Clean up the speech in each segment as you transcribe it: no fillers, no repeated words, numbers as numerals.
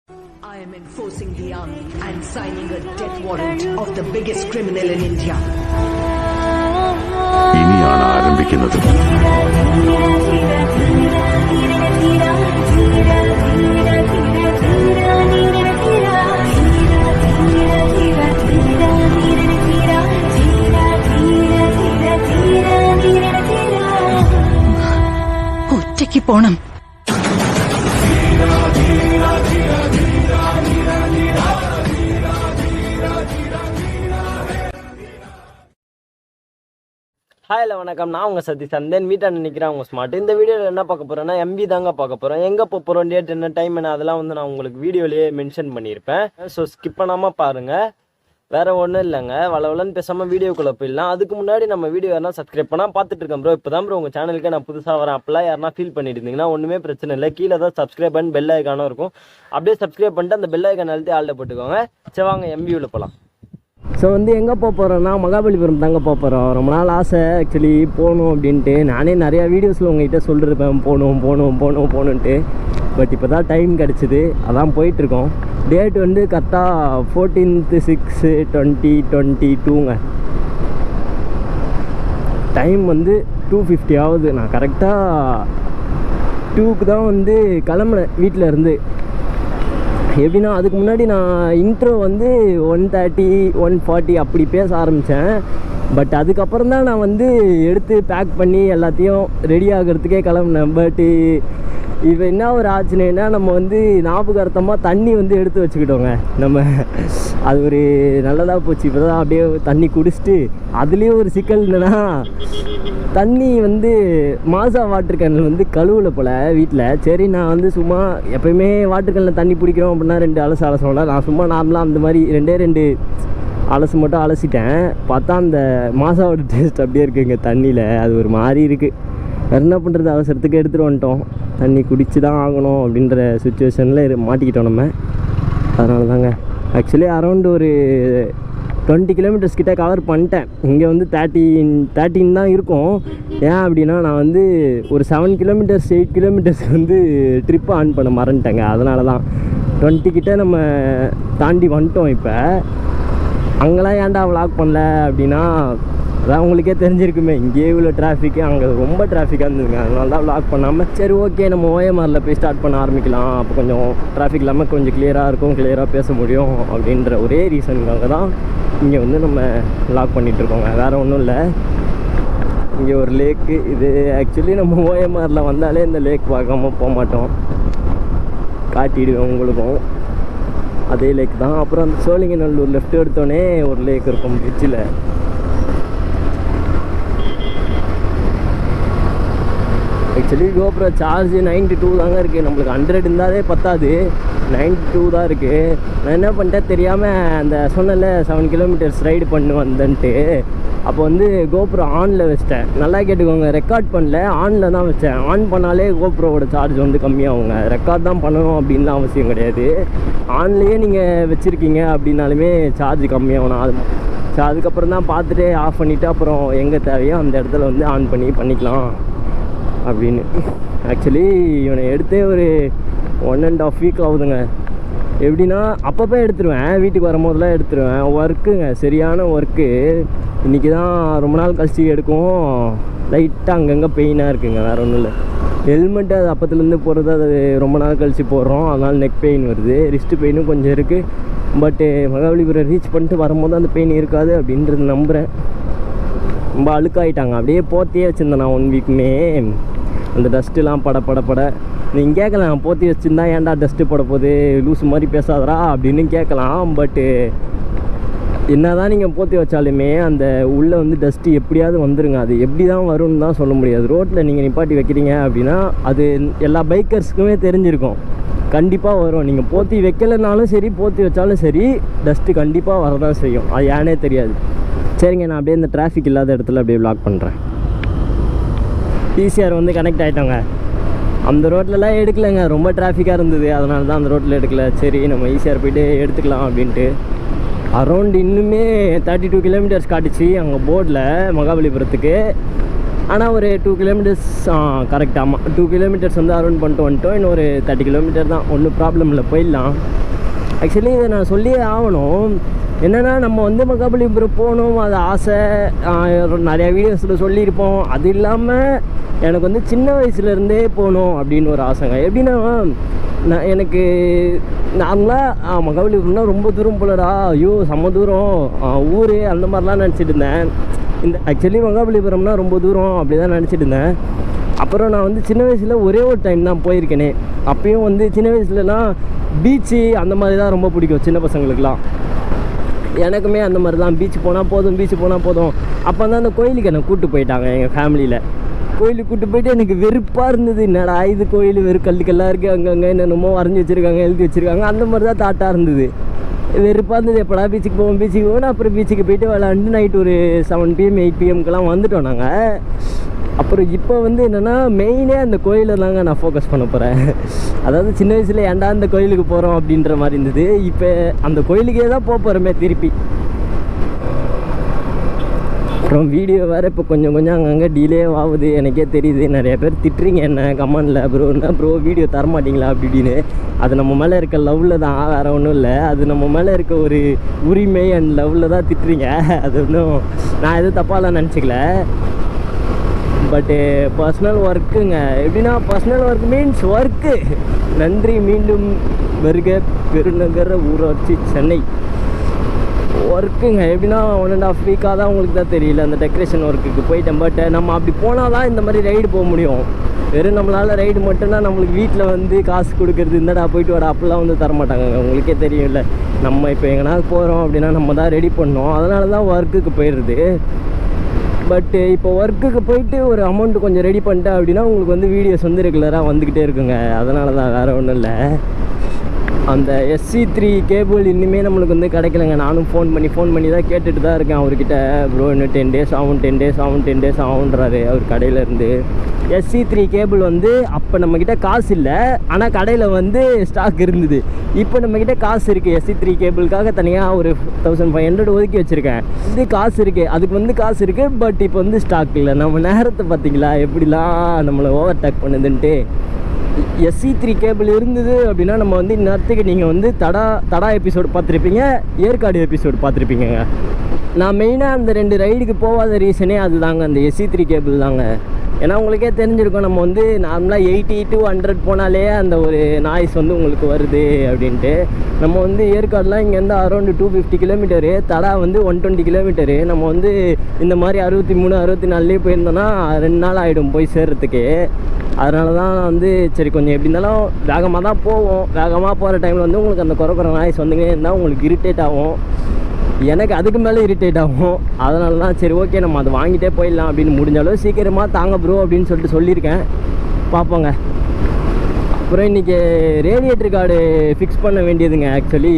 I am enforcing the army and signing a death warrant of the biggest criminal in India. ഇനിയാണ് ആരംഭിക്കുന്നത്. ഒറ്റയ്ക്ക് പോണം. ஹாயில் வணக்கம், நான் உங்கள் சதீஷ். தென் வீட்டாண்ட நிற்கிறேன் உங்கள் ஸ்மார்ட். இந்த வீடியோவில் என்ன பார்க்க போகிறேன்னா எம்பி தாங்க பார்க்க போகிறோம். எங்கே போகிறோம், டேட் என்ன, டைம் என்ன, அதெல்லாம் வந்து நான் உங்களுக்கு வீடியோலேயே மென்ஷன் பண்ணியிருப்பேன். ஸோ ஸ்கிப் பண்ணாமல் பாருங்கள். வேறு ஒன்றும் இல்லைங்க, வளவலன்னு பேசாமல் வீடியோக்குள்ளே போயிடலாம். அதுக்கு முன்னாடி நம்ம வீடியோ யாரா சப்ஸ்கிரைப் பண்ணால் பார்த்துட்டு இருக்கேன் ப்ரோ. இப்போ தான் ப்ரோ உங்கள் சேனலுக்கு நான் புதுசாக வரேன். அப்போலாம் யாரா ஃபீல் பண்ணிட்டு இருந்தீங்கன்னா ஒன்றுமே பிரச்சனை இல்லை. கீழே தான் சப்ஸ்கிரைப் பண்ணி பெல் ஐக்கானும் இருக்கும். அப்படியே சப்ஸ்கிரைப் பண்ணிட்டு அந்த பெல் ஐக்கான் அழுத்தி ஆளில் போட்டுக்கோங்க. சரி வாங்க எம்பியூவில் போகலாம். ஸோ வந்து எங்கே போகிறோன்னா மகாபலிபுரம் தாங்க போகிறோம். ரொம்ப நாள் ஆசை ஆக்சுவலி போகணும் அப்படின்ட்டு. நானே நிறையா வீடியோஸில் உங்கள்கிட்ட சொல்லியிருப்பேன் போகணுன்ட்டு. பட் இப்போ தான் டைம் கிடச்சிது, அதான் போயிட்டுருக்கோம். டேட் வந்து கரெக்டாக 14/6/2022ங்க. டைம் வந்து 2:50 ஆகுது. நான் கரெக்டாக 2க்கு தான் வந்து கிளம்புனேன் வீட்டில் இருந்து. எப்படின்னா அதுக்கு முன்னாடி நான் இன்ட்ரோ வந்து 1:30 1:40 அப்படி பேச ஆரம்பித்தேன். பட் அதுக்கப்புறம் தான் நான் வந்து எடுத்து பேக் பண்ணி எல்லாத்தையும் ரெடி ஆகிறதுக்கே கிளம்புனேன். பட்டு இப்போ என்ன ஒரு ஆச்சுன்னா, நம்ம வந்து ஞாபகார்த்தமாக தண்ணி வந்து எடுத்து வச்சுக்கிட்டோங்க. நம்ம அது ஒரு நல்லதாக போச்சு. இப்போ தான் அப்படியே தண்ணி குடிச்சிட்டு, அதுலேயும் ஒரு சிக்கல் என்னென்னா, தண்ணி வந்து மாசா வாட்டர் கேனில் வந்து கழுவலை போல் வீட்டில். சரி நான் வந்து சும்மா எப்போயுமே வாட்டர் கேனில் தண்ணி பிடிக்கிறோம் அப்படின்னா 2 அலசோம்ல. நான் சும்மா நார்மலாக அந்த மாதிரி 2 அலசு மட்டும் அலசிட்டேன். பார்த்தா அந்த மாசாவோட டேஸ்ட் அப்படியே இருக்குங்க தண்ணியில். அது ஒரு மாதிரி இருக்குது. வேறு என்ன பண்ணுறது, அவசரத்துக்கு எடுத்துகிட்டு வந்துட்டோம். தண்ணி குடிச்சு தான் ஆகணும் அப்படின்ற சுச்சுவேஷனில் மாட்டிக்கிட்டோம் நம்ம. அதனால தாங்க ஆக்சுவலி அரௌண்ட் ஒரு 20 கிலோமீட்டர்ஸ் கிட்டே கவர் பண்ணிட்டேன். இங்கே வந்து 13 தான் இருக்கும். ஏன் அப்படின்னா நான் வந்து ஒரு 7 கிலோமீட்டர்ஸ் 8 கிலோமீட்டர்ஸ் வந்து ட்ரிப்பு ஆன் பண்ண மறந்துட்டேங்க. அதனால தான் 20 கிட்டே நம்ம தாண்டி வந்துட்டோம். இப்போ அங்கெல்லாம் ஏன்டா விளாக் பண்ணல அப்படின்னா, அதான் உங்களுக்கே தெரிஞ்சிருக்குமே, இங்கேயே இவ்வளோ டிராஃபிக்கு, அங்கே ரொம்ப டிராஃபிக்காக இருந்ததுங்க. அதனால தான் விளாக் பண்ணாமல் சரி ஓகே நம்ம ஓஎம்ஆரில் போய் ஸ்டார்ட் பண்ண ஆரம்பிக்கலாம். அப்போ கொஞ்சம் டிராஃபிக் இல்லாமல் கொஞ்சம் கிளியராக இருக்கும், கிளியராக பேச முடியும் அப்படின்ற ஒரே ரீசனுக்காக தான் இங்கே வந்து நம்ம விளாக் பண்ணிகிட்ருக்கோங்க. வேறு ஒன்றும் இல்லை. இங்கே ஒரு லேக்கு இது. ஆக்சுவலி நம்ம ஓஎம்ஆரில் வந்தாலே இந்த லேக் பார்க்காம போக மாட்டோம். காட்டிடுவேன் உங்களுக்கும். அதே லேக் தான். அப்புறம் அந்த சோழிங்கநல்லூர் லெஃப்ட் எடுத்தோடனே ஒரு லேக் இருக்கும் பிரிட்ஜில். ஆக்சுவலி கோப்ரோ சார்ஜ் 92 தாங்க இருக்குது. நம்மளுக்கு 100 இருந்தாலே பத்தாது, 92 தான் இருக்குது. நான் என்ன பண்ணிட்டேன் தெரியாமல், அந்த சொன்னல 7 கிலோமீட்டர்ஸ் ரைடு பண்ணு வந்தேன்ட்டு, அப்போ வந்து கோப்ரோ ஆனில் வச்சிட்டேன். நல்லா கேட்டுக்கோங்க, ரெக்கார்ட் பண்ணல, ஆனில் தான் வச்சேன். ஆன் பண்ணாலே கோப்ரோவோட சார்ஜ் வந்து கம்மியாகுங்க. ரெக்கார்ட் தான் பண்ணணும் அப்படின்லாம் அவசியம் கிடையாது. ஆன்லேயே நீங்கள் வச்சுருக்கீங்க அப்படின்னாலுமே சார்ஜ் கம்மியாகணும். அதுக்கப்புறம் தான் பார்த்துட்டு ஆஃப் பண்ணிவிட்டு அப்புறம் எங்கே தேவையோ அந்த இடத்துல வந்து ஆன் பண்ணிக்கலாம் அப்படின்னு. ஆக்சுவலி இவனை எடுத்தே ஒரு 1.5 வீக் ஆகுதுங்க. எப்படின்னா அப்பப்போ எடுத்துருவேன், வீட்டுக்கு வரும்போதெல்லாம் எடுத்துருவேன். ஒர்க்குங்க, சரியான ஒர்க்கு. இன்றைக்கி தான் ரொம்ப நாள் கழிச்சு எடுக்கும். லைட்டாக அங்கங்கே பெயினாக இருக்குங்க, வேறு ஒன்றும் இல்லை. ஹெல்மெட்டு அது அப்பத்துலேருந்து போடுறது, அது ரொம்ப நாள் கழிச்சு போடுறோம், அதனால் நெக் பெயின் வருது. ரிஸ்ட்டு பெயினும் கொஞ்சம் இருக்குது. பட்டு மகாபலிபுரம் ரீச் பண்ணிட்டு வரும்போது அந்த பெயின் இருக்காது அப்படின்றது நம்புகிறேன். ரொம்ப அழுக்காயிட்டாங்க. அப்படியே போத்தியே வச்சுருந்தேன் நான் 1 வீக்குமே. அந்த டஸ்ட்டுலாம் பட நீங்கள் கேட்கலாம், போத்தி வச்சுருந்தா ஏன்டா டஸ்ட்டு போட போகுது, லூஸு மாதிரி பேசாதரா அப்படின்னு கேட்கலாம். பட்டு என்ன தான் நீங்கள் போத்தி வச்சாலுமே அந்த உள்ளே வந்து டஸ்ட்டு எப்படியாவது வந்துருங்க. அது எப்படி தான் வரும்னு தான் சொல்ல முடியாது. ரோட்டில் நீங்கள் நிப்பாட்டி வைக்கிறீங்க அப்படின்னா அது எல்லா பைக்கர்ஸுக்குமே தெரிஞ்சிருக்கும், கண்டிப்பாக வரும். நீங்கள் போத்தி வைக்கலைனாலும் சரி, போத்தி வச்சாலும் சரி, டஸ்ட்டு கண்டிப்பாக வரதான் செய்யும். அது ஏனே தெரியாது. சரிங்க, நான் அப்படியே இந்த டிராஃபிக் இல்லாத இடத்துல அப்படியே வ்ளாக் பண்ணுறேன். ஈசிஆர் வந்து கனெக்ட் ஆகிட்டோங்க. அந்த ரோட்லலாம் எடுக்கலைங்க, ரொம்ப டிராஃபிக்காக இருந்தது. அதனால தான் அந்த ரோட்டில் எடுக்கல. சரி நம்ம ஈசிஆர் போய்ட்டு எடுத்துக்கலாம் அப்படின்ட்டு. அரௌண்ட் இன்னுமே 32 கிலோமீட்டர்ஸ் காட்டுச்சு அங்கே போர்டில் மகாபலிபுரத்துக்கு. ஆனால் ஒரு 2 கிலோமீட்டர்ஸ் கரெக்ட். ஆமாம், 2 கிலோமீட்டர்ஸ் வந்து அரௌண்ட் பண்ணிட்டு வந்துட்டோம். இன்னும் ஒரு 30 கிலோமீட்டர் தான், ஒன்றும் ப்ராப்ளம் இல்லை, போயிடலாம். ஆக்சுவலி இதை நான் சொல்லியே ஆகணும். என்னென்னா நம்ம வந்து மகாபலிபுரம் போகணும், அது ஆசை. நிறையா வீடியோஸில் சொல்லியிருப்போம். அது இல்லாமல் எனக்கு வந்து சின்ன வயசுலேருந்தே போகணும் அப்படின்னு ஒரு ஆசைங்க. எப்படின்னா நான் எனக்கு நார்மலாக மகாபலிபுரம்னா ரொம்ப தூரம் போலடா, ஐயோ செம்ம தூரம் ஊர் அந்த மாதிரிலாம் நினச்சிட்டு இருந்தேன். இந்த ஆக்சுவலி மகாபலிபுரம்னா ரொம்ப தூரம் அப்படி தான் நினச்சிட்டு இருந்தேன். அப்புறம் நான் வந்து சின்ன வயசில் ஒரே ஒரு டைம் தான் போயிருக்கேனே. அப்பயும் வந்து சின்ன வயசுலலாம் பீச்சு அந்த மாதிரி தான் ரொம்ப பிடிக்கும் சின்ன பசங்களுக்குலாம். எனக்குமே அந்த மாதிரி தான், பீச் போனால் போதும், பீச்சு போனால் போதும். அப்போ தான் அந்த கோயிலுக்கு என்னை கூப்பிட்டு போயிட்டாங்க எங்கள் ஃபேமிலியில். கோயிலுக்கு கூப்பிட்டு போயிட்டு எனக்கு வெறுப்பாக இருந்தது. என்னடா இது கோயில் வெறும் கல்லுக்கெல்லாம் இருக்குது, அங்கங்கே என்னென்னமோ வரைஞ்சி வச்சுருக்காங்க, எழுதி வச்சுருக்காங்க, அந்த மாதிரி தான் தாட்டாக இருந்தது. வெறுப்பாக இருந்தது. எப்படா பீச்சுக்கு போவோம். அப்புறம் பீச்சுக்கு போயிட்டு விளாண்டு நைட்டு ஒரு 7 PM 8 PMக்கெலாம் வந்துட்டோம் நாங்கள். அப்புறம் இப்போ வந்து என்னென்னா மெயினே அந்த கோயிலில் தாங்க நான் ஃபோக்கஸ் பண்ண போகிறேன். அதாவது சின்ன வயசில் ஏன்டா அந்த கோயிலுக்கு போகிறோம் அப்படின்ற மாதிரி இருந்தது. இப்போ அந்த கோயிலுக்கே தான் போக போகிறோமே திருப்பி. அப்புறம் வீடியோ வேறு இப்போ கொஞ்சம் அங்கங்கே டிலே ஆகுது, எனக்கே தெரியுது. நிறைய பேர் திட்டுறீங்க என்ன கமெண்டில், ப்ரோ வீடியோ தரமாட்டிங்களா அப்படி இப்படின்னு. அது நம்ம மேலே இருக்க லவ்வில் தான், வேறு ஒன்றும் இல்லை. அது நம்ம மேலே இருக்க ஒரு உரிமை அண்ட் லவ்வில் தான் திட்டுறீங்க. அது ஒன்றும் நான் எதுவும் தப்பாலாம் நினச்சிக்கல. பட்டு பர்சனல் ஒர்க்குங்க. எப்படின்னா பர்சனல் ஒர்க் மீன்ஸ் ஒர்க்கு. நன்றி. மீண்டும் வருக பெருநகர ஊராட்சி சென்னை. ஒர்க்குங்க. எப்படின்னா 1.5 வீக்காக தான், உங்களுக்கு தான் தெரியல, அந்த டெக்கரேஷன் ஒர்க்குக்கு போயிட்டேன். பட் நம்ம அப்படி போனால் தான் இந்த மாதிரி ரைடு போக முடியும். வெறும் நம்மளால் ரைடு மட்டும்னா நம்மளுக்கு வீட்டில் வந்து காசு கொடுக்குறது, இந்தடா போயிட்டு வாடா அப்படிலாம் வந்து தரமாட்டாங்க. உங்களுக்கே தெரியும்ல, நம்ம இப்போ எங்கன்னா போகிறோம் அப்படின்னா நம்ம தான் ரெடி பண்ணோம். அதனால தான் ஒர்க்குக்கு போயிடுறது. பட்டு இப்போ ஒர்க்குக்கு போயிட்டு ஒரு அமௌண்ட்டு கொஞ்சம் ரெடி பண்ணிட்டேன் அப்படின்னா உங்களுக்கு வந்து வீடியோஸ் வந்து ரெகுலராக வந்துக்கிட்டே இருக்குங்க. அதனால தான், வேறு ஒன்றும் இல்லை. அந்த SC3 கேபிள் இன்னுமே நம்மளுக்கு வந்து கிடைக்கலங்க. நானும் ஃபோன் பண்ணி தான் கேட்டுட்டு தான் இருக்கேன் அவர்கிட்ட. ப்ரோ இன்னும் 10 days ஆகும், 10 days ஆகுன்றாரு அவர் கடையிலேருந்து. SC3 கேபிள் வந்து அப்போ நம்மக்கிட்ட காசு இல்லை, ஆனால் கடையில் வந்து ஸ்டாக் இருந்தது. இப்போ நம்மக்கிட்ட காசு இருக்குது. SC3 கேபிளுக்காக தனியாக ஒரு 1500 ஒதுக்கி வச்சுருக்கேன். இது காசு இருக்குது, அதுக்கு வந்து காசு இருக்குது. பட் இப்போ வந்து ஸ்டாக் இல்லை. நம்ம நேரத்தை பார்த்தீங்களா எப்படிலாம் நம்மளை ஓவர் டேக் பண்ணுதுன்ட்டு. SC3 கேபிள் இருந்தது அப்படின்னா நம்ம வந்து இந்நேரத்துக்கு நீங்கள் வந்து தடா எபிசோடு பார்த்துருப்பீங்க, ஏற்காடு எபிசோடு பார்த்துருப்பீங்க. நான் மெயினாக அந்த 2 ரைடுக்கு போகாத ரீசனே அது தாங்க, அந்த SC3 கேபிள் தாங்க. ஏன்னா உங்களுக்கே தெரிஞ்சிருக்கும், நம்ம வந்து நார்மலாக 80 to 100 போனாலே அந்த ஒரு நாய்ஸ் வந்து உங்களுக்கு வருது அப்படின்ட்டு. நம்ம வந்து ஏற்காடுலாம் இங்கேருந்து அரௌண்டு 250 கிலோமீட்டரு, தடா வந்து 120 கிலோமீட்டரு. நம்ம வந்து இந்த மாதிரி 63 64 போயிருந்தோன்னா 2 நாள் ஆகிடும் போய் சேர்கிறதுக்கு. அதனால தான் வந்து சரி கொஞ்சம் எப்படி இருந்தாலும் வேகமாக தான் போவோம். வேகமாக போகிற டைமில் வந்து உங்களுக்கு அந்த குறை நாய்ஸ் வந்துங்க இருந்தால் உங்களுக்கு இரிட்டேட் ஆகும். எனக்கு அதுக்கு மேலே இரிட்டேட் ஆகும். அதனால தான் சரி ஓகே நம்ம அதை வாங்கிட்டே போயிடலாம் அப்படின்னு, முடிஞ்சாலும் சீக்கிரமாக தாங்க ப்ரோ அப்படின்னு சொல்லிட்டு சொல்லியிருக்கேன். பார்ப்போங்க. அப்புறம் இன்றைக்கி ரேடியேட்டர் கார்டு ஃபிக்ஸ் பண்ண வேண்டியதுங்க. ஆக்சுவலி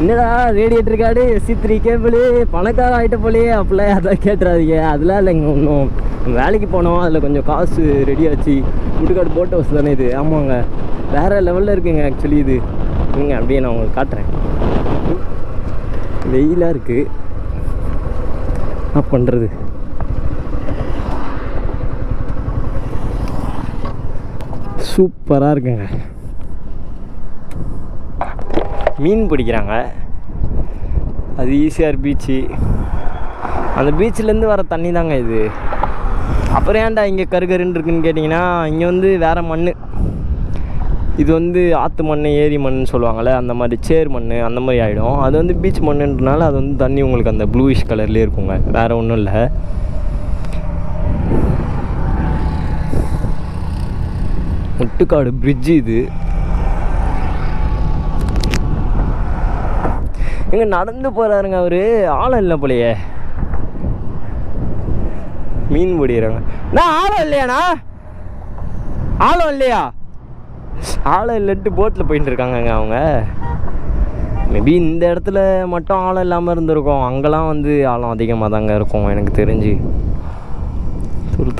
என்னடா ரேடியேட்டர் கார்டு SC3 கேபிள் பணக்கார ஆகிட்ட போலையே அப்படிலாம் அதான் கேட்டுறாதீங்க. அதெல்லாம் இல்லைங்க. ஒன்றும் வேலைக்கு போனோம், அதில் கொஞ்சம் காசு ரெடியாச்சு. முட்டுக்காடு போட் ஹவுஸ் தானே இது. ஆமாங்க, வேறு லெவலில் இருக்குங்க ஆக்சுவலி இது. இங்கே அப்படியே நான் உங்களுக்கு காட்டுறேன். வெயிலாக இருக்குது, என்ன பண்ணுறது. சூப்பராக இருக்குங்க. மீன் பிடிக்கிறாங்க. அது ஈசிஆர் பீச்சு. அந்த பீச்சிலேருந்து வர தண்ணி தாங்க இது. அப்புறம் ஏன்டா இங்கே கருகருன்னு இருக்குன்னு கேட்டிங்கன்னா, இங்கே வந்து வேறு மண். இது வந்து ஆற்று மண், ஏரி மண் சொல்லுவாங்கள்ல, அந்த மாதிரி சேர் மண் அந்த மாதிரி ஆகிடும். அது வந்து பீச் மண்ணுன்றனால அது வந்து தண்ணி உங்களுக்கு அந்த ப்ளூயிஷ் கலர்லேயே இருக்குங்க, வேறு ஒன்றும் இல்லை. முட்டுக்காடு பிரிட்ஜு இது. எங்கே நடந்து போகிறாருங்க அவர், ஆழம் இல்லை போலையே. மீன் பிடிக்கிறாங்க. நான் ஆழம் இல்லையாண்ணா, ஆழம் இல்லையா, ஆழம் இல்லைட்டு போட்டில் போயிட்டு இருக்காங்கங்க அவங்க. மேபி இந்த இடத்துல மட்டும் ஆழம் இல்லாமல் இருந்திருக்கும், அங்கெல்லாம் வந்து ஆழம் அதிகமாக தாங்க இருக்கும் எனக்கு தெரிஞ்சு.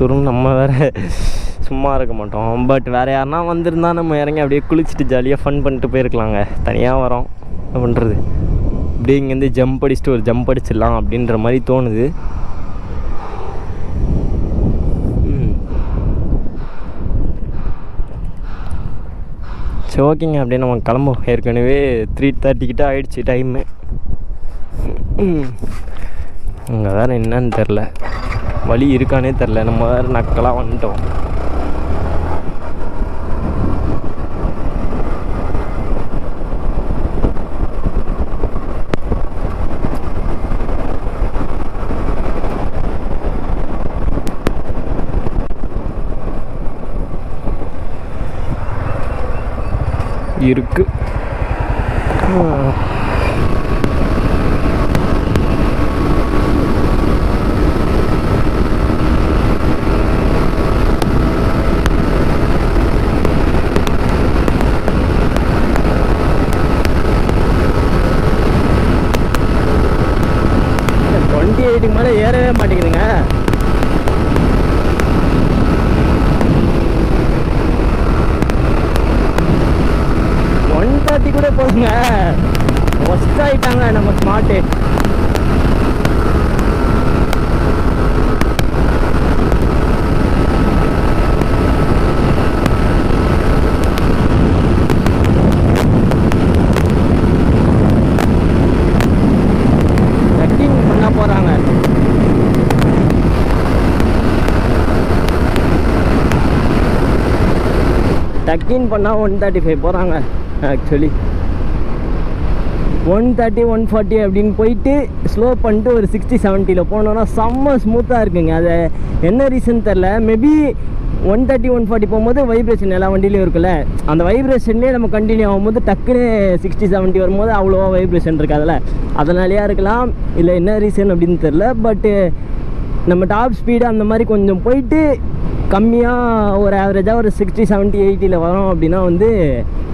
துருன்னு நம்ம வேறு சும்மா இருக்க மாட்டோம். பட் வேறு யாருன்னா வந்திருந்தால் நம்ம இறங்கி அப்படியே குளிச்சுட்டு ஜாலியாக ஃபன் பண்ணிட்டு போயிருக்கலாங்க. தனியாக வரோம், என்ன பண்ணுறது. அப்படியே இங்கேருந்து ஜம்ப் அடிச்சுட்டு ஒரு ஜம்ப் அடிச்சிடலாம் அப்படின்ற மாதிரி தோணுது. சரி ஓகேங்க, அப்படியே நம்ம கிளம்போம். ஏற்கனவே 3:30 கிட்ட ஆகிடுச்சு டைமு. அங்கே வேறு என்னன்னு தெரில, வழி இருக்கானே தெரில. நம்ம வேறு நக்கலாக வந்துட்டோம். இருக்கு மேலே ஏறவே மாட்டேங்குதுங்க. கூட போதுங்க, ஒஸ்ட் ஆகிட்டாங்க நம்ம ஸ்மார்ட்டு. டக்கிங் பண்ண போகிறாங்க. டக்கிங் பண்ணால் 135 போகிறாங்க. ஆக்சுவலி 130 140 அப்படின்னு போயிட்டு ஸ்லோ பண்ணிட்டு ஒரு 60-70 போனோன்னா செம்ம ஸ்மூத்தாக இருக்குங்க. அது என்ன ரீசன் தெரில. மேபி 130 140 போகும்போது வைப்ரேஷன் எல்லா வண்டியிலையும் இருக்குல்ல, அந்த வைப்ரேஷன்லேயே நம்ம கண்டினியூ ஆகும்போது டக்குன்னு 60-70 வரும்போது அவ்வளோவா வைப்ரேஷன் இருக்காதுல்ல, அதனாலேயா இருக்கலாம். இல்லை என்ன ரீசன் அப்படின்னு தெரில. பட்டு நம்ம டாப் ஸ்பீடு அந்த மாதிரி கொஞ்சம் போயிட்டு கம்மியாக ஒரு ஆவரேஜாக ஒரு 60-70 80 வரோம் அப்படின்னா வந்து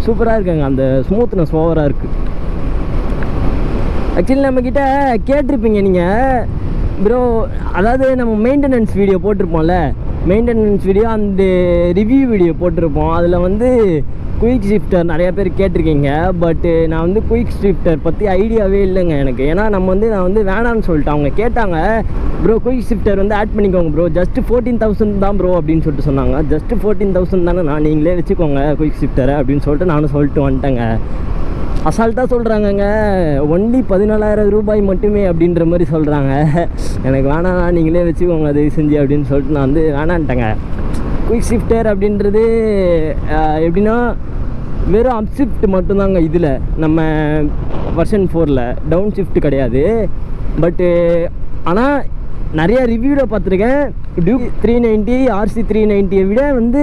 சூப்பராக இருக்குங்க. அந்த ஸ்மூத்னஸ் ஓவராக இருக்குது. ஆக்சுவலி நம்மக்கிட்ட கேட்டிருப்பீங்க நீங்கள் ப்ரோ, அதாவது நம்ம மெயின்டெனன்ஸ் வீடியோ போட்டிருப்போம்ல, மெயின்டெனன்ஸ் வீடியோ அந்த ரிவ்யூ வீடியோ போட்டிருப்போம். அதில் வந்து குயிக் ஷிஃப்டர் நிறையா பேர் கேட்டிருக்கீங்க. பட்டு நான் வந்து குயிக் ஷிஃப்டர் பற்றி ஐடியாவே இல்லைங்க எனக்கு. ஏன்னா நான் வந்து வேணான்னு சொல்லிட்டேன். அவங்க கேட்டாங்க, ப்ரோ குயிக் ஷிஃப்டர் வந்து ஆட் பண்ணிக்கோங்க ப்ரோ, ஜஸ்ட்டு 14,000 தான் ப்ரோ அப்படின்னு சொல்லிட்டு சொன்னாங்க. ஜஸ்ட்டு 14,000 தானே, நான் நீங்களே வச்சுக்கோங்க குயிக் ஷிஃப்டரை அப்படின்னு சொல்லிட்டு நானும் சொல்லிட்டு வந்துட்டேங்க. அசால்ட்டாக சொல்கிறாங்கங்க, ஒன்லி 14,000 ரூபாய் மட்டுமே அப்படின்ற மாதிரி சொல்கிறாங்க. எனக்கு வேணாம், நீங்களே வச்சுக்கோங்க அது செஞ்சு அப்படின்னு சொல்லிட்டு நான் வந்து வேணான்ட்டேங்க. குயிக் ஷிஃப்டர் அப்படின்றது எப்படின்னா வெறும் அப் ஷிஃப்ட் மட்டும்தாங்க. இதில் நம்ம வெர்ஷன் 4ல் டவுன் ஷிஃப்ட் கிடையாது. பட்டு ஆனால் நிறையா ரிவ்யூவில் பார்த்துருக்கேன், டியூக் 390 RC 390 விட வந்து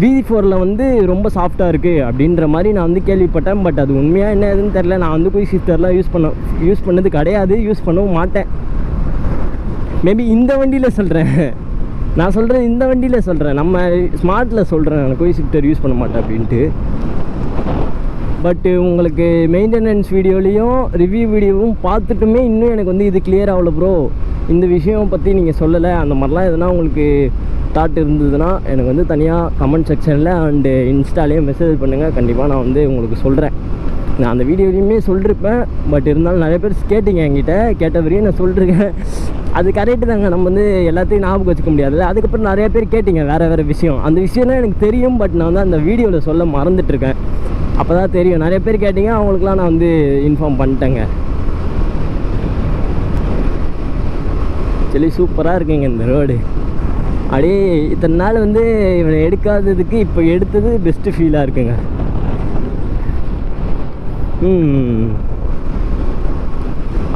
V4ல் வந்து ரொம்ப சாஃப்டாக இருக்குது அப்படின்ற மாதிரி நான் வந்து கேள்விப்பட்டேன். பட் அது உண்மையாக என்ன எதுன்னு தெரில. நான் வந்து குயிக் ஷிஃப்டர்லாம் யூஸ் பண்ணது கிடையாது, யூஸ் பண்ணவும் மாட்டேன். மேபி இந்த வண்டியில் சொல்கிறேன், நான் சொல்கிறேன் இந்த வண்டியில் சொல்கிறேன், நம்ம ஸ்மார்ட்டில் சொல்கிறேன் நான் குயிக் ஷிஃப்டர் யூஸ் பண்ண மாட்டேன் அப்படின்ட்டு. பட்டு உங்களுக்கு மெயின்டெனன்ஸ் வீடியோலையும் ரிவ்யூ வீடியோவும் பார்த்துட்டுமே இன்னும் எனக்கு வந்து இது கிளியர் ஆகல ப்ரோ, இந்த விஷயம் பற்றி நீங்கள் சொல்லலை, அந்த மாதிரிலாம் எதுனா உங்களுக்கு தாட் இருந்ததுன்னா எனக்கு வந்து தனியாக கமெண்ட் செக்ஷனில் அண்டு இன்ஸ்டாலேயும் மெசேஜ் பண்ணுங்கள். கண்டிப்பாக நான் வந்து உங்களுக்கு சொல்கிறேன். நான் அந்த வீடியோலையுமே சொல்லியிருப்பேன். பட் இருந்தாலும் நிறைய பேர் கேட்டிங்க, என்கிட்ட கேட்டவரையும் நான் சொல்லியிருக்கேன். அது கரெக்டு தாங்க, நம்ம வந்து எல்லாத்தையும் ஞாபகம் வச்சுக்க முடியாதுல்ல. அதுக்கப்புறம் நிறைய பேர் கேட்டிங்க வேறு விஷயம், அந்த விஷயம்லாம் எனக்கு தெரியும். பட் நான் வந்து அந்த வீடியோவில் சொல்ல மறந்துட்டுருக்கேன். அப்போ தான் தெரியும். நிறைய பேர் கேட்டிங்க, அவங்களுக்குலாம் நான் வந்து இன்ஃபார்ம் பண்ணிட்டேங்க. சரி, சூப்பராக இருக்குங்க இந்த ரோடு. அப்படியே இத்தனை நாள் வந்து இவனை எடுக்காததுக்கு இப்போ எடுத்தது பெஸ்ட்டு ஃபீலாக இருக்குங்க.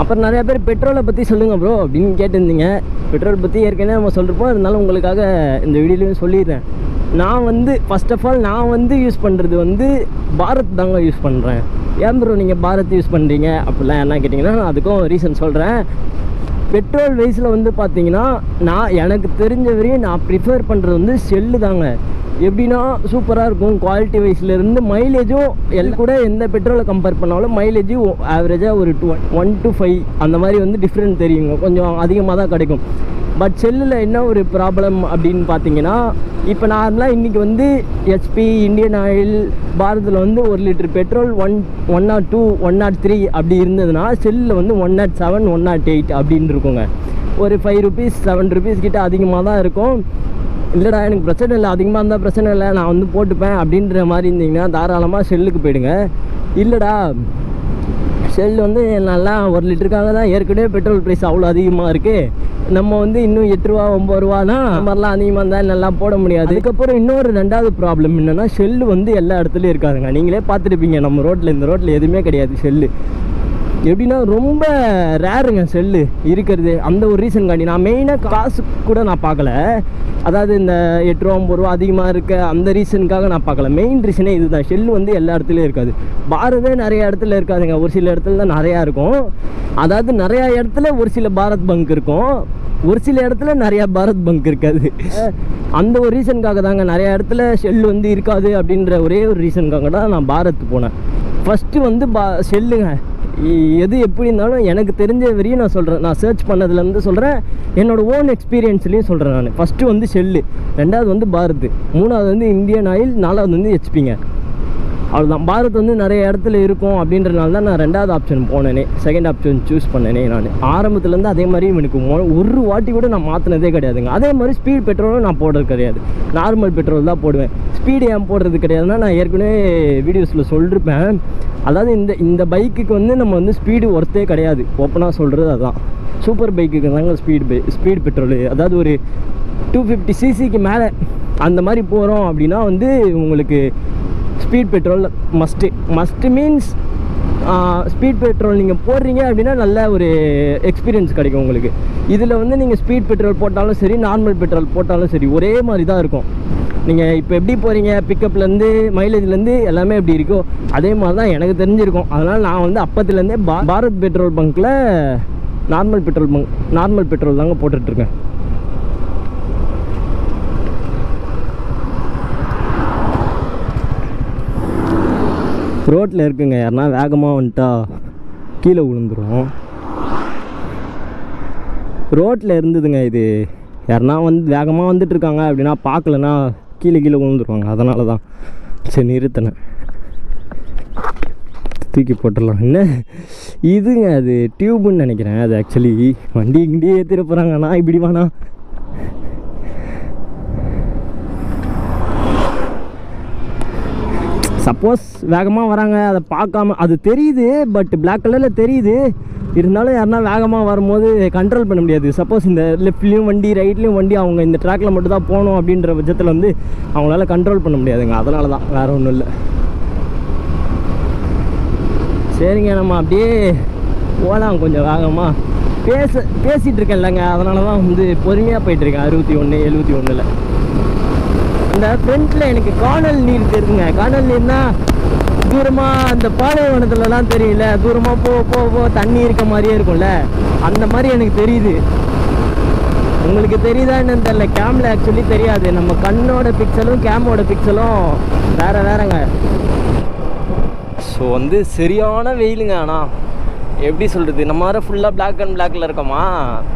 அப்புறம் நிறையா பேர் பெட்ரோலை பற்றி சொல்லுங்கள் ப்ரோ அப்படின்னு கேட்டிருந்தீங்க. பெட்ரோல் பற்றி ஏற்கனவே நம்ம சொல்லிருப்போம். இருந்தாலும் உங்களுக்காக இந்த வீடியோலையும் சொல்லிடுறேன். நான் வந்து ஃபஸ்ட் ஆஃப் ஆல் நான் வந்து யூஸ் பண்ணுறது வந்து பாரத் தாங்க யூஸ் பண்ணுறேன். ஏன் ப்ரோ நீங்கள் பாரத் யூஸ் பண்ணுறீங்க அப்படிலாம் என்ன கேட்டிங்கன்னா, நான் அதுக்கும் ரீசன் சொல்கிறேன். பெட்ரோல் வைஸில் வந்து பார்த்தீங்கன்னா நான் எனக்கு தெரிஞ்ச வரையும் நான் ப்ரிஃபர் பண்ணுறது வந்து ஷெல்லு தாங்க. எப்படின்னா சூப்பராக இருக்கும் குவாலிட்டி வைஸ்லேருந்து. மைலேஜும் கூட எந்த பெட்ரோலை கம்பேர் பண்ணாலும் மைலேஜும் ஆவரேஜாக ஒரு 1 to 5 அந்த மாதிரி வந்து டிஃப்ரெண்ட் தெரியுங்க, கொஞ்சம் அதிகமாக தான் கிடைக்கும். பட் செல்லில் என்ன ஒரு ப்ராப்ளம் அப்படின்னு பார்த்தீங்கன்னா, இப்போ நார்மலாக இன்றைக்கி வந்து HP, இந்தியன் ஆயில், பாரத்தில் வந்து 1 லிட்டர் பெட்ரோல் 102 103 அப்படி இருந்ததுன்னா செல்லில் வந்து 107 108 அப்படின்னு இருக்குங்க. ஒரு 5 rupees 7 rupees கிட்ட அதிகமாக தான் இருக்கும். இல்லைடா எனக்கு பிரச்சனை இல்லை, அதிகமாக இருந்தால் பிரச்சனை இல்லை, நான் வந்து போட்டுப்பேன் அப்படின்ற மாதிரி இருந்தீங்கன்னா தாராளமாக ஷெல்லுக்கு போயிடுங்க. இல்லைடா ஷெல் வந்து நல்லா 1 லிட்டருக்காக தான் ஏற்கனவே பெட்ரோல் ப்ரைஸ் அவ்வளோ அதிகமாக இருக்குது, நம்ம வந்து இன்னும் 8 ரூபா 9 ரூபானா அந்த மாதிரிலாம் அதிகமாக இருந்தால் நல்லா போட முடியாது. அதுக்கப்புறம் இன்னொரு 2வது ப்ராப்ளம் என்னென்னா ஷெல்லு வந்து எல்லா இடத்துலையும் இருக்காதுங்க. நீங்களே பார்த்துருப்பீங்க நம்ம ரோட்டில், இந்த ரோட்டில் எதுவுமே கிடையாது ஷெல்லு. எப்படின்னா ரொம்ப ரேருங்க ஷெல்லு இருக்கிறது. அந்த ஒரு ரீசன் காண்டி நான் மெயினாக காசு கூட நான் பார்க்கல, அதாவது இந்த 8 ரூபா 9 ரூபா அதிகமாக இருக்க அந்த ரீசனுக்காக நான் பார்க்கல. மெயின் ரீசனே இதுதான், ஷெல்லு வந்து எல்லா இடத்துலையும் இருக்காது. பாரதே நிறைய இடத்துல இருக்காதுங்க, ஒரு சில இடத்துல தான் நிறையா இருக்கும். அதாவது நிறையா இடத்துல ஒரு சில பாரத் பங்க் இருக்கும், ஒரு சில இடத்துல நிறையா பாரத் பங்க் இருக்காது. அந்த ஒரு ரீசனுக்காக தாங்க நிறையா இடத்துல ஷெல் வந்து இருக்காது அப்படின்ற ஒரே ஒரு ரீசனுக்காக தான் நான் பாரத் போனேன். ஃபஸ்ட்டு வந்து ஷெல்லுங்க எது எப்படி இருந்தாலும் எனக்கு தெரிஞ்ச வரையும் நான் சொல்கிறேன், நான் சர்ச் பண்ணதுலேருந்து சொல்கிறேன், என்னோடய ஓன் எக்ஸ்பீரியன்ஸ்லேயும் சொல்கிறேன். நான் ஃபஸ்ட்டு வந்து ஷெல்லு, 2வது வந்து பாரத், 3வது வந்து இந்தியன் ஆயில், 4வது வந்து ஹெச்பிங்க. அவ்வளோதான். பாரத் வந்து நிறைய இடத்துல இருக்கும் அப்படின்றனால தான் நான் 2வது ஆப்ஷன் போனேனே, செகண்ட் ஆப்ஷன் சூஸ் பண்ணேனே. நான் ஆரம்பத்துலேருந்து அதே மாதிரி எனக்கு ஒரு வாட்டி கூட நான் மாற்றினதே கிடையாதுங்க. அதே மாதிரி ஸ்பீட் பெட்ரோலும் நான் போடுறது கிடையாது, நார்மல் பெட்ரோல் தான் போடுவேன். ஸ்பீடு ஏன் போடுறது கிடையாதுன்னா நான் ஏற்கனவே வீடியோஸில் சொல்லியிருப்பேன். அதாவது இந்த பைக்குக்கு வந்து நம்ம வந்து ஸ்பீடு ஒர்த்தே கிடையாது, ஓப்பனாக சொல்கிறது அதுதான். சூப்பர் பைக்குக்கு தாங்க ஸ்பீடு பெட்ரோலு. அதாவது ஒரு 250 சிசிக்கு மேலே அந்த மாதிரி போகிறோம் அப்படின்னா வந்து உங்களுக்கு speed petrol must means speed petrol நீங்கள் போடுறீங்க அப்படின்னா நல்ல ஒரு எக்ஸ்பீரியன்ஸ் கிடைக்கும் உங்களுக்கு. இதில் வந்து நீங்கள் ஸ்பீட் பெட்ரோல் போட்டாலும் சரி, நார்மல் பெட்ரோல் போட்டாலும் சரி, ஒரே மாதிரி தான் இருக்கும். நீங்கள் இப்போ எப்படி போகிறீங்க, பிக்கப்லேருந்து மைலேஜ்லேருந்து எல்லாமே எப்படி இருக்கோ அதே மாதிரி தான் எனக்கு தெரிஞ்சிருக்கும். அதனால் நான் வந்து அப்பத்துலேருந்தே பாரத் பெட்ரோல் பங்க்கில் நார்மல் பெட்ரோல் தாங்க போட்டுட்ருக்கேன். ரோட்டில் இருக்குங்க, யாருன்னா வேகமாக வந்துட்டா கீழே விழுந்துடும். ரோட்டில் இருந்ததுங்க இது, யாருன்னா வந்து வேகமாக வந்துட்டுருக்காங்க அப்படின்னா பார்க்கலன்னா கீழே விழுந்துருவாங்க. அதனால தான் சரி நிறுத்தினேன், தூக்கி போட்டுடலாம். என்ன இதுங்க அது டியூப்னு நினைக்கிறேன். அது ஆக்சுவலி வண்டி இங்கேயே ஏற்றிட போகிறாங்கண்ணா, இப்படி வேணா. சப்போஸ் வேகமாக வராங்க, அதை பார்க்காம, அது தெரியுது, பட் பிளாக் கலரில் தெரியுது, இருந்தாலும் யாருன்னா வேகமாக வரும்போது கண்ட்ரோல் பண்ண முடியாது. சப்போஸ் இந்த லெஃப்ட்லேயும் வண்டி ரைட்லேயும் வண்டி அவங்க இந்த ட்ராக்கில் மட்டும் தான் போகணும் அப்படின்ற பட்சத்தில் வந்து அவங்களால கண்ட்ரோல் பண்ண முடியாதுங்க. அதனால தான், வேறு ஒன்றும் இல்லை. சரிங்க, நம்ம அப்படியே போகலாம் கொஞ்சம் வேகமாக. பேசிகிட்டு இருக்கேன் இல்லைங்க, அதனால தான் வந்து பொறுமையாக போயிட்டுருக்கேன். 61 71 இந்த ஃப்ரண்ட்டில் எனக்கு காணல் நீர் தெரியுங்க. காணல் நீர்னா தூரமாக அந்த பாலைவனத்துலலாம் தெரியல, தூரமாக போ தண்ணி இருக்க மாதிரியே இருக்கும்ல, அந்த மாதிரி எனக்கு தெரியுது. உங்களுக்கு தெரியுதா என்னன்னு தெரியல, கேமில் ஆக்சுவலி தெரியாது. நம்ம கண்ணோட பிக்சலும் கேமோட பிக்சலும் வேறங்க. ஸோ வந்து சரியான வெயிலுங்க. ஆனால் எப்படி சொல்கிறது, நம்ம வர ஃபுல்லாக பிளாக் அண்ட் பிளாக்கில் இருக்கோமா,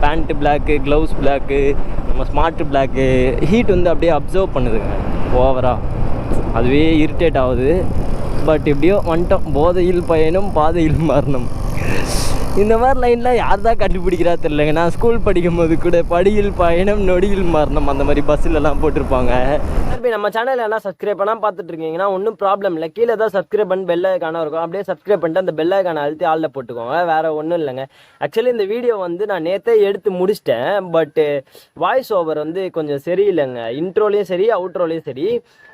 பேண்ட்டு பிளாக்கு, க்ளவுஸ் பிளாக்கு, நம்ம ஸ்மார்ட்டு பிளாக்கு, ஹீட் வந்து அப்படியே அப்சர்வ் பண்ணுதுங்க ஓவராக, அதுவே இரிட்டேட் ஆகுது. பட் எப்படியோ வந்துட்டோம். போதையில் பயணம் பாதையில் மரணம், இந்த மாதிரி லைன்லாம் யார் தான் கண்டுபிடிக்கிறா தெரியலங்க. நான் ஸ்கூல் படிக்கும் போது கூட படியில் பயணம் நொடியில் மரணம் அந்த மாதிரி பஸ்ஸிலலாம் போட்டிருப்பாங்க. இப்போ நம்ம சேனலில் என்ன சப்ஸ்கிரைப் பண்ணால் பார்த்துட்டு இருக்கீங்கன்னா ஒன்றும் ப்ராப்ளம் இல்லை, கீழே தான் சப்ஸ்கிரைப் பண்ணி பெல் ஐக்கான இருக்கும், அப்படியே சப்ஸ்கிரைப் பண்ணிட்டு அந்த பெல் ஐக்கான அழுத்தி ஆளில் போட்டுக்கோங்க. வேறு ஒன்றும் இல்லைங்க. ஆக்சுவலி இந்த வீடியோ வந்து நான் நேற்றே எடுத்து முடிச்சிட்டேன், பட்டு வாய்ஸ் ஓவர் வந்து கொஞ்சம் சரியில்லைங்க. இன்ட்ரோலையும் சரி அவுட்ரோலையும் சரி.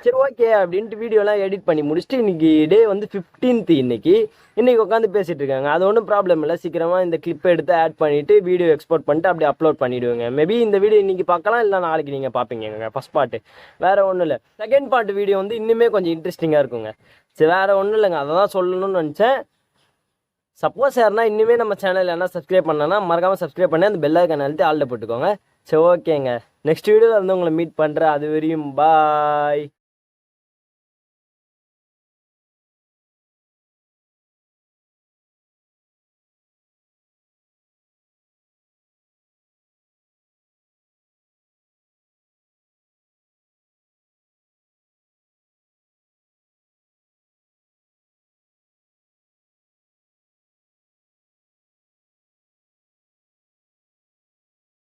சரி ஓகே அப்படின்ட்டு வீடியோலாம் எடிட் பண்ணி முடிச்சுட்டு இன்றைக்கி டே வந்து 15th இன்றைக்கி உட்காந்து பேசிகிட்டு இருக்காங்க. அது ஒன்றும் ப்ராப்ளம் இல்லை, சீக்கிரமாக இந்த கிளிப்பை எடுத்து ஆட் பண்ணிவிட்டு வீடியோ எக்ஸ்போர்ட் பண்ணிட்டு அப்படியே அப்லோட் பண்ணிவிடுவேங்க. மேபி இந்த வீடியோ இன்றைக்கி பார்க்கலாம், இல்லை நாளைக்கு நீங்கள் பார்ப்பீங்க ஃபஸ்ட் பார்ட்டு. வேறு ஒன்றும் இல்லை, செகண்ட் பார்ட் வீடியோ வந்து இன்னுமே கொஞ்சம் இன்ட்ரெஸ்டிங்காக இருக்குங்க. சரி வேறு ஒன்றும் இல்லைங்க, அதை தான் சொல்லணும்னு நினச்சேன். சப்போஸ் யாருன்னா இன்னுமே நம்ம சேனல் என்ன சப்ஸ்கிரைப் பண்ணனா மறக்காமல் சப்ஸ்கிரைப் பண்ணி அந்த பெல் ஐக்கான அழுத்தி ஆளில் போட்டுக்கோங்க. சரி ஓகேங்க, நெக்ஸ்ட் வீடியோவில் வந்து உங்களை மீட் பண்ணுறேன். அது வரையும் பாய்.